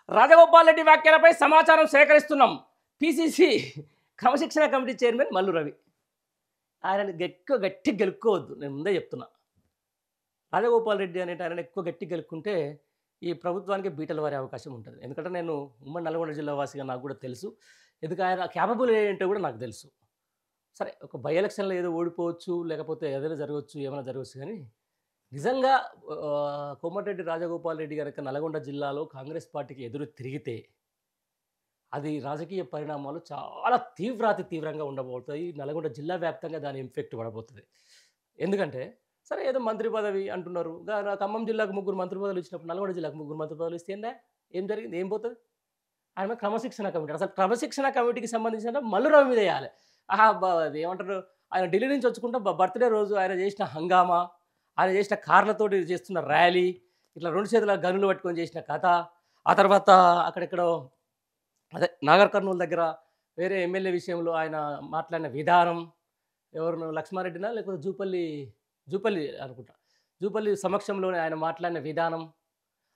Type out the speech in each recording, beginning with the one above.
రాజగోపాల్ రెడ్డి వ్యాఖ్యలపై సమాచారం సేకరిస్తున్నాం. పిసిసి క్రమశిక్షణ కమిటీ చైర్మన్ మల్లు రవి. ఆయనని ఎక్కువ గట్టిగా గెలుక్కోవద్దు, నేను ముందే చెప్తున్నా. రాజగోపాల్ రెడ్డి అనేట ఆయన ఎక్కువ గట్టిగా గెలుక్కుంటే ఈ ప్రభుత్వానికి బీటలు వారే అవకాశం ఉంటుంది. ఎందుకంటే నేను ఉమ్మడి నల్గొండ జిల్లా వాసిగా నాకు కూడా తెలుసు. ఎందుకు ఆయన క్యాపబుల్ ఏంటో కూడా నాకు తెలుసు. సరే, ఒక బై ఎలక్షన్లో ఏదో ఓడిపోవచ్చు, లేకపోతే ఏదైనా జరగవచ్చు, ఏమైనా జరగవచ్చు. కానీ నిజంగా కోమటిరెడ్డి రాజగోపాల్ రెడ్డి కనుక నల్గొండ జిల్లాలో కాంగ్రెస్ పార్టీకి ఎదురు తిరిగితే అది రాజకీయ పరిణామాలు చాలా తీవ్రంగా ఉండబోతాయి. నల్గొండ జిల్లా వ్యాప్తంగా దాని ఇంపాక్ట్ పడబోతుంది. ఎందుకంటే సరే, ఏదో మంత్రి పదవి అంటున్నారు. ఖమ్మం జిల్లాకు 3 మంత్రి పదవులు ఇచ్చినప్పుడు నల్గొండ జిల్లాకు 3 మంత్రి పదవులు ఇస్తే ఏం జరిగింది, ఏం పోతుంది? ఆయన క్రమశిక్షణ కమిటీ, అసలు క్రమశిక్షణ కమిటీకి సంబంధించిన మల్లు రవి మీద వేయాలి. అది ఏమంటారు, ఆయన ఢిల్లీ నుంచి వచ్చుకుంటా బర్త్డే రోజు ఆయన చేసిన హంగామా, ఆయన చేసిన కార్లతోటి చేస్తున్న ర్యాలీ, ఇట్లా 2 చేతుల గనులు పట్టుకొని చేసిన కథ, ఆ తర్వాత అక్కడెక్కడో అదే నాగర్ కర్నూలు దగ్గర వేరే ఎమ్మెల్యే విషయంలో ఆయన మాట్లాడిన విధానం, ఎవరు లక్ష్మారెడ్డినా లేకపోతే జూపల్లి అనుకుంటా, జూపల్లి సమక్షంలోనే ఆయన మాట్లాడిన విధానం,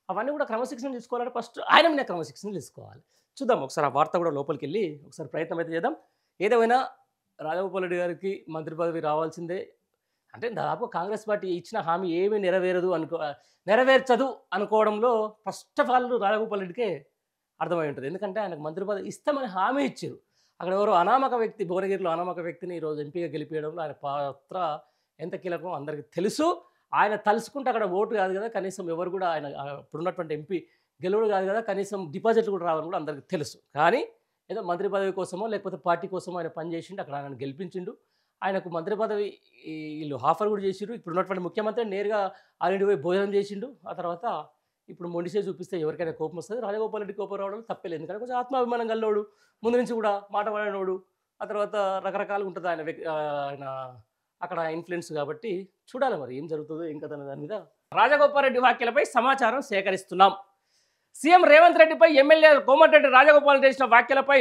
అవన్నీ కూడా క్రమశిక్షణ తీసుకోవాలంటే ఫస్ట్ ఆయన మీద క్రమశిక్షణ తీసుకోవాలి. చూద్దాం ఒకసారి ఆ వార్త కూడా లోపలికి వెళ్ళి ఒకసారి ప్రయత్నం అయితే చేద్దాం. ఏదేమైనా రాజగోపాల్ రెడ్డి గారికి మంత్రి పదవి రావాల్సిందే. అంటే దాదాపు కాంగ్రెస్ పార్టీ ఇచ్చిన హామీ ఏమీ నెరవేర్చదు అనుకోవడంలో ఫస్ట్ ఆఫ్ ఆల్ రాజగోపాల్ రెడ్డికే అర్థమై ఉంటుంది. ఎందుకంటే ఆయనకు మంత్రి పదవి ఇస్తామని హామీ ఇచ్చారు. అక్కడ ఎవరో అనామక వ్యక్తి, భువనగిరిలో అనామక వ్యక్తిని ఈరోజు ఎంపీగా గెలిపించడంలో ఆయన పాత్ర ఎంత కీలకం అందరికీ తెలుసు. ఆయన తలుసుకుంటే అక్కడ ఓటు కాదు కదా, కనీసం ఎవరు కూడా ఆయన ఇప్పుడున్నటువంటి ఎంపీ గెలువుడు కాదు కదా, కనీసం డిపాజిట్లు కూడా రావాలని కూడా అందరికీ తెలుసు. కానీ ఏదో మంత్రి పదవి కోసమో లేకపోతే పార్టీ కోసమో ఆయన పనిచేసిండు, అక్కడ ఆయన గెలిపించిండు. ఆయనకు మంత్రి పదవి వీళ్ళు ఆఫర్ కూడా చేసిండు. ఇప్పుడున్నటువంటి ముఖ్యమంత్రి నేరుగా ఆయన పోయి భోజనం చేసిండు. ఆ తర్వాత ఇప్పుడు మొండిసే చూపిస్తే ఎవరికైనా కోపం వస్తుంది. రాజగోపాల్ రెడ్డి కోపం రావడం తప్పలేదు, ఎందుకంటే కొంచెం ఆత్మాభిమానం గల్లోడు, ముందు నుంచి కూడా మాట పడినోడు, ఆ తర్వాత రకరకాలుగా ఉంటుంది ఆయన అక్కడ ఇన్ఫ్లుయెన్స్. కాబట్టి చూడాలి మరి ఏం జరుగుతుందో ఏం కదా దాని మీద. రాజగోపాల్ రెడ్డి వ్యాఖ్యలపై సమాచారం సేకరిస్తున్నాం. సీఎం రేవంత్ రెడ్డిపై ఎమ్మెల్యే కోమటిరెడ్డి రాజగోపాల్ చేసిన వ్యాఖ్యలపై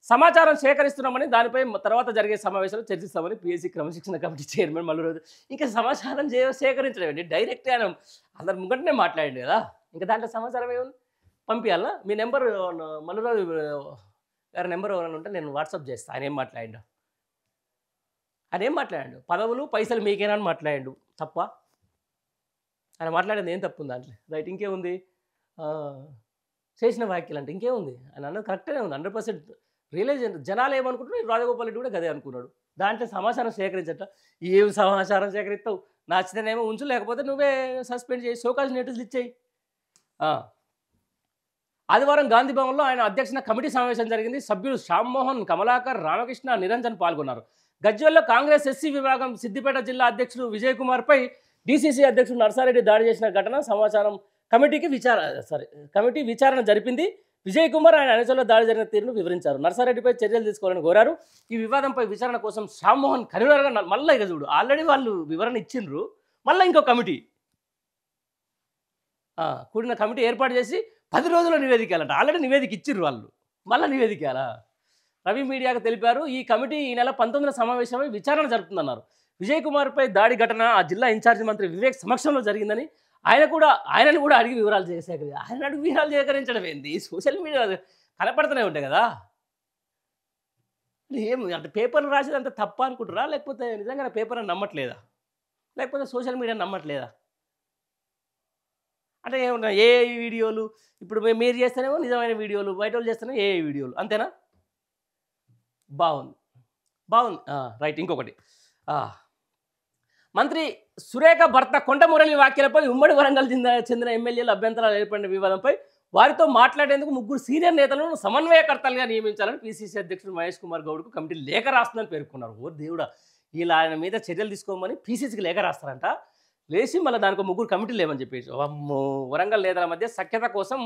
సమాచారం సేకరిస్తున్నామని, దానిపై తర్వాత జరిగే సమావేశాలు చర్చిస్తామని పిఎస్సి క్రమశిక్షణ కమిటీ చైర్మన్ మల్లు రవి. ఇంకా సమాచారం సేకరించడం అండి, డైరెక్ట్ ఆయన అందరి ముంగటనే మాట్లాడండి కదా, ఇంకా దాంట్లో సమాచారం ఏముంది? పంపించాలా? మీ నెంబర్ మల్లు రవి గారి నెంబర్ ఎవరైనా ఉంటే నేను వాట్సాప్ చేస్తాను. ఆయన ఏం మాట్లాడాడు, పదవులు పైసలు మీకేనా అని మాట్లాడాడు. తప్ప ఆయన మాట్లాడేది ఏం తప్పు ఉంది దాంట్లో? రైట్, ఇంకేముంది? చేసిన వ్యాఖ్యలు అంటే ఇంకేముంది? ఆయన అన్నది కరెక్ట్గానే ఉంది, 100% రియలైజ్. జనాలు ఏమనుకుంటున్నారు, రాజగోపాల్ రెడ్డి కూడా గదే అనుకున్నాడు. దాంట్లో సమాచారం సేకరించట, ఏం సమాచారం సేకరిస్తావు? నచ్చితేనేమో ఉంచు, లేకపోతే నువ్వే సస్పెండ్ చేయి, షోకాజ్ నోటీసులు ఇచ్చేయి. ఆదివారం గాంధీ భవన్లో ఆయన అధ్యక్షన కమిటీ సమావేశం జరిగింది. సభ్యులు శ్యామ్మోహన్, కమలాకర్, రామకృష్ణ, నిరంజన్ పాల్గొన్నారు. గజ్వేల్లో కాంగ్రెస్ ఎస్సీ విభాగం సిద్దిపేట జిల్లా అధ్యక్షుడు విజయ్ కుమార్పై డీసీసీ అధ్యక్షుడు నర్సారెడ్డి దాడి చేసిన ఘటన సమాచారం కమిటీ విచారణ జరిపింది. విజయ్ కుమార్ ఆయన అనుచరుల దాడి జరిగిన తీరును వివరించారు. నర్సారెడ్డిపై చర్యలు తీసుకోవాలని కోరారు. ఈ వివాదంపై విచారణ కోసం శ్యామ్మోహన్ కన్వీనర్గా మళ్ళీ ఇక చూడు, ఆల్రెడీ వాళ్ళు వివరణ ఇచ్చిండ్రు, మళ్ళీ ఇంకో కమిటీ కూడిన కమిటీ ఏర్పాటు చేసి 10 రోజుల్లో నివేదికాలంట. ఆల్రెడీ నివేదిక ఇచ్చిర్రు వాళ్ళు, మళ్ళీ నివేదికాలా? రవి మీడియాకు తెలిపారు. ఈ కమిటీ ఈ నెల 19న సమావేశమై విచారణ జరుపుతుందన్నారు. విజయ్ కుమార్పై దాడి ఘటన ఆ జిల్లా ఇన్ఛార్జి మంత్రి వివేక్ సమక్షంలో జరిగిందని, ఆయనను కూడా అడిగి వివరాలు సేకరించడం ఏంది? సోషల్ మీడియా కనపడుతూనే ఉంటాయి కదా. ఏం అంటే పేపర్లు రాసేది అంత తప్ప అనుకుంటారా, లేకపోతే నిజంగా పేపర్ అని నమ్మట్లేదా, లేకపోతే సోషల్ మీడియా నమ్మట్లేదా? అంటే ఏమన్నా ఏ వీడియోలు ఇప్పుడు మీరు చేస్తేనేమో నిజమైన వీడియోలు, బయట వాళ్ళు చేస్తేనే ఏ వీడియోలు, అంతేనా? బాగుంది. రైట్, ఇంకొకటి, మంత్రి సురేఖ భర్త కొండమురళి వ్యాఖ్యలపై ఉమ్మడి వరంగల్ చెందిన ఎమ్మెల్యేలు అభ్యంతరాలు ఏర్పడిన వివాదంపై వారితో మాట్లాడేందుకు 3 సీనియర్ నేతలను సమన్వయకర్తలుగా నియమించాలని పిసిసి అధ్యక్షుడు మహేష్ కుమార్ గౌడ్కు కమిటీ లేఖ రాస్తుందని పేర్కొన్నారు. ఓ దేవుడా, ఇలా ఆయన మీద చర్యలు తీసుకోమని పిసిసికి లేఖ రాస్తారంట. లేచి మళ్ళీ దానికి 3 కమిటీలు లేమని చెప్పేసి, అమ్మో, వరంగల్ నేతల మధ్య సఖ్యత కోసం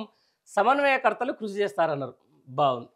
సమన్వయకర్తలు కృషి చేస్తారన్నారు. బాగుంది.